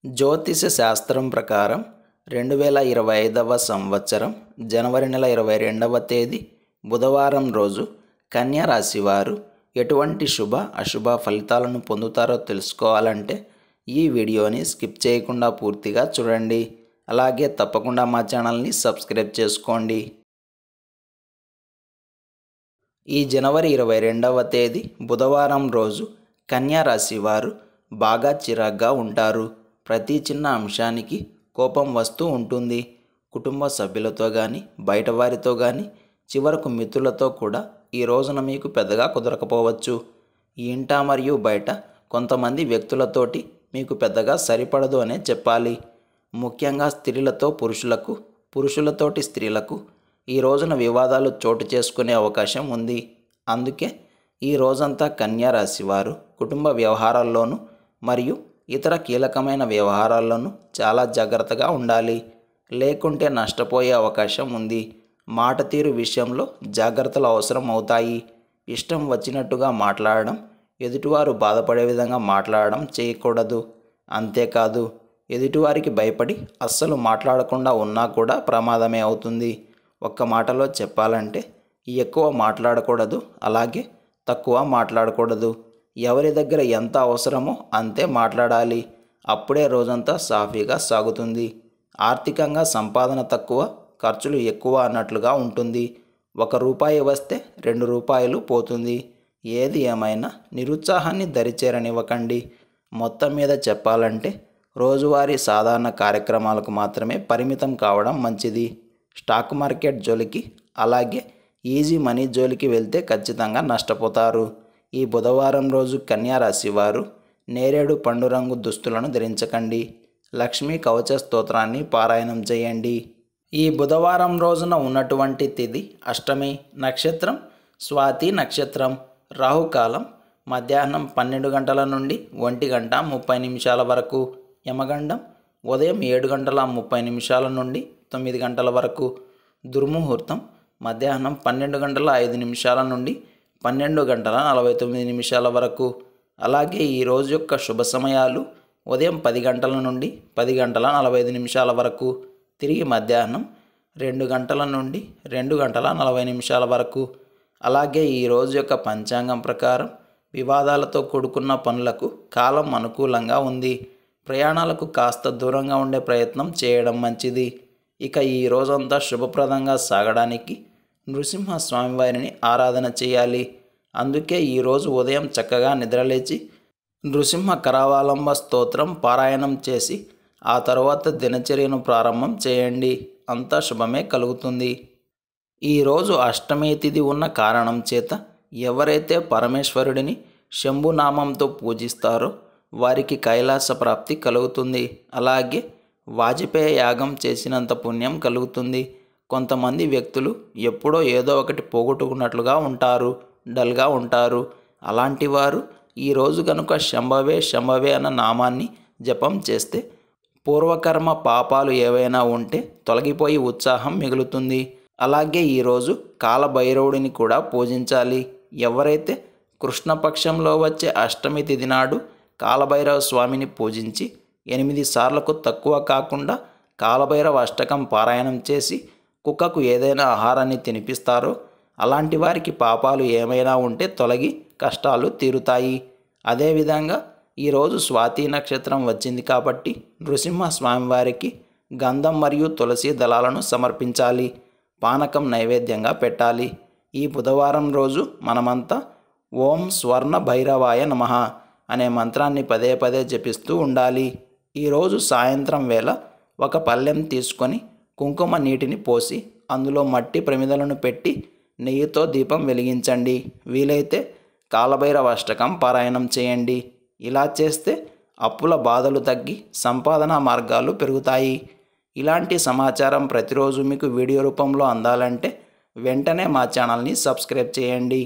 జ్యోతిష శాస్త్రం ప్రకారం 2025వ సంవత్సరం జనవరి నెల 22వ తేదీ బుధవారం రోజు కన్యా రాశి వారు ఎటువంటి శుభ అశుభ ఫలితాలను పొందుతారో తెలుసుకోవాలంటే ఈ వీడియోని స్కిప్ చేయకుండా పూర్తిగా చూడండి. అలాగే తప్పకుండా మా ఛానల్ని సబ్స్క్రైబ్ చేసుకోండి. ఈ జనవరి 22వ తేదీ బుధవారం రోజు కన్యా రాశి వారు బాగా చిరాగ్గా ఉంటారు. ప్రతి చిన్న అంశానికి కోపం వస్తూ ఉంటుంది. కుటుంబ సభ్యులతో కానీ బయట వారితో కానీ చివరకు మిత్రులతో కూడా ఈ రోజున మీకు పెద్దగా కుదరకపోవచ్చు. ఈ ఇంట మరియు బయట కొంతమంది వ్యక్తులతోటి మీకు పెద్దగా సరిపడదు అనే చెప్పాలి. ముఖ్యంగా స్త్రీలతో పురుషులకు, పురుషులతోటి స్త్రీలకు ఈ రోజున వివాదాలు చోటు చేసుకునే అవకాశం ఉంది. అందుకే ఈ రోజంతా కన్యా రాశి వారు కుటుంబ వ్యవహారాల్లోనూ మరియు ఇతర కీలకమైన వ్యవహారాల్లోనూ చాలా జాగ్రత్తగా ఉండాలి. లేకుంటే నష్టపోయే అవకాశం ఉంది. మాట తీరు విషయంలో జాగ్రత్తలు అవసరం అవుతాయి. ఇష్టం వచ్చినట్టుగా మాట్లాడడం, ఎదుటివారు బాధపడే విధంగా మాట్లాడడం చేయకూడదు. అంతేకాదు, ఎదుటివారికి భయపడి అస్సలు మాట్లాడకుండా ఉన్నా కూడా ప్రమాదమే అవుతుంది. ఒక్క మాటలో చెప్పాలంటే ఎక్కువ మాట్లాడకూడదు, అలాగే తక్కువ మాట్లాడకూడదు. ఎవరి దగ్గర ఎంత అవసరమో అంతే మాట్లాడాలి. అప్పుడే రోజంతా సాఫీగా సాగుతుంది. ఆర్థికంగా సంపాదన తక్కువ, ఖర్చులు ఎక్కువ అన్నట్లుగా ఉంటుంది. ₹1 వస్తే ₹2 పోతుంది. ఏది ఏమైనా నిరుత్సాహాన్ని దరిచేరనివ్వకండి. మొత్తం మీద చెప్పాలంటే రోజువారీ సాధారణ కార్యక్రమాలకు మాత్రమే పరిమితం కావడం మంచిది. స్టాక్ మార్కెట్ జోలికి, అలాగే ఈజీ మనీ జోలికి వెళ్తే ఖచ్చితంగా నష్టపోతారు. ఈ బుధవారం రోజు కన్యా రాశి వారు నేరేడు పండు రంగు దుస్తులను ధరించకండి. లక్ష్మీ కవచ స్తోత్రాన్ని పారాయణం చేయండి. ఈ బుధవారం రోజున ఉన్నటువంటి తిథి అష్టమి, నక్షత్రం స్వాతి నక్షత్రం, రాహుకాలం మధ్యాహ్నం 12 గంటల నుండి 1:30 వరకు, యమగండం ఉదయం 7:30 నుండి 9 గంటల వరకు, దుర్ముహూర్తం మధ్యాహ్నం 12:05 నుండి 12:49 వరకు. అలాగే ఈ రోజు యొక్క శుభ సమయాలు ఉదయం 10 గంటల నుండి 10:45 వరకు, తిరిగి మధ్యాహ్నం 2 గంటల నుండి 2:40 వరకు. అలాగే ఈ రోజు యొక్క పంచాంగం ప్రకారం వివాదాలతో కూడుకున్న పనులకు కాలం అనుకూలంగా ఉంది. ప్రయాణాలకు కాస్త దూరంగా ఉండే ప్రయత్నం చేయడం మంచిది. ఇక ఈ రోజంతా శుభప్రదంగా సాగడానికి నృసింహ స్వామివారిని ఆరాధన చేయాలి. అందుకే ఈరోజు ఉదయం చక్కగా నిద్రలేచి నృసింహ కరావలంబ స్తోత్రం పారాయణం చేసి ఆ తర్వాత దినచర్యను ప్రారంభం చేయండి. అంతా శుభమే కలుగుతుంది. ఈరోజు అష్టమి తిథి ఉన్న కారణం చేత ఎవరైతే పరమేశ్వరుడిని శంభునామంతో పూజిస్తారో వారికి కైలాస ప్రాప్తి కలుగుతుంది. అలాగే వాజపేయ యాగం చేసినంత పుణ్యం కలుగుతుంది. కొంతమంది వ్యక్తులు ఎప్పుడో ఏదో ఒకటి పోగొట్టుకున్నట్లుగా ఉంటారు, డల్గా ఉంటారు. అలాంటి వారు ఈరోజు కనుక శంభవే శంభవే అన్న నామాన్ని జపం చేస్తే పూర్వకర్మ పాపాలు ఏవైనా ఉంటే తొలగిపోయి ఉత్సాహం మిగులుతుంది. అలాగే ఈరోజు కాలభైరవుడిని కూడా పూజించాలి. ఎవరైతే కృష్ణపక్షంలో వచ్చే అష్టమి తిథి నాడు కాలభైరవ స్వామిని పూజించి 8 సార్లకు తక్కువ కాకుండా కాలభైరవ అష్టకం పారాయణం చేసి కుక్కకు ఏదైనా ఆహారాన్ని తినిపిస్తారో అలాంటి వారికి పాపాలు ఏమైనా ఉంటే తొలగి కష్టాలు తీరుతాయి. అదేవిధంగా ఈరోజు స్వాతి నక్షత్రం వచ్చింది కాబట్టి నృసింహ స్వామివారికి గంధం మరియు తులసి దళాలను సమర్పించాలి. పానకం నైవేద్యంగా పెట్టాలి. ఈ బుధవారం రోజు మనమంతా ఓం స్వర్ణ భైరవాయ నమః అనే మంత్రాన్ని పదే పదే జపిస్తూ ఉండాలి. ఈరోజు సాయంత్రం వేళ ఒక పళ్ళెం తీసుకొని కుంకుమ నీటిని పోసి అందులో మట్టి ప్రమిదలను పెట్టి నెయ్యితో దీపం వెలిగించండి. వీలైతే కాలభైరవ అష్టకం పారాయణం చేయండి. ఇలా చేస్తే అప్పుల బాధలు తగ్గి సంపాదన మార్గాలు పెరుగుతాయి. ఇలాంటి సమాచారం ప్రతిరోజు మీకు వీడియో రూపంలో అందాలంటే వెంటనే మా ఛానల్ని సబ్స్క్రైబ్ చేయండి.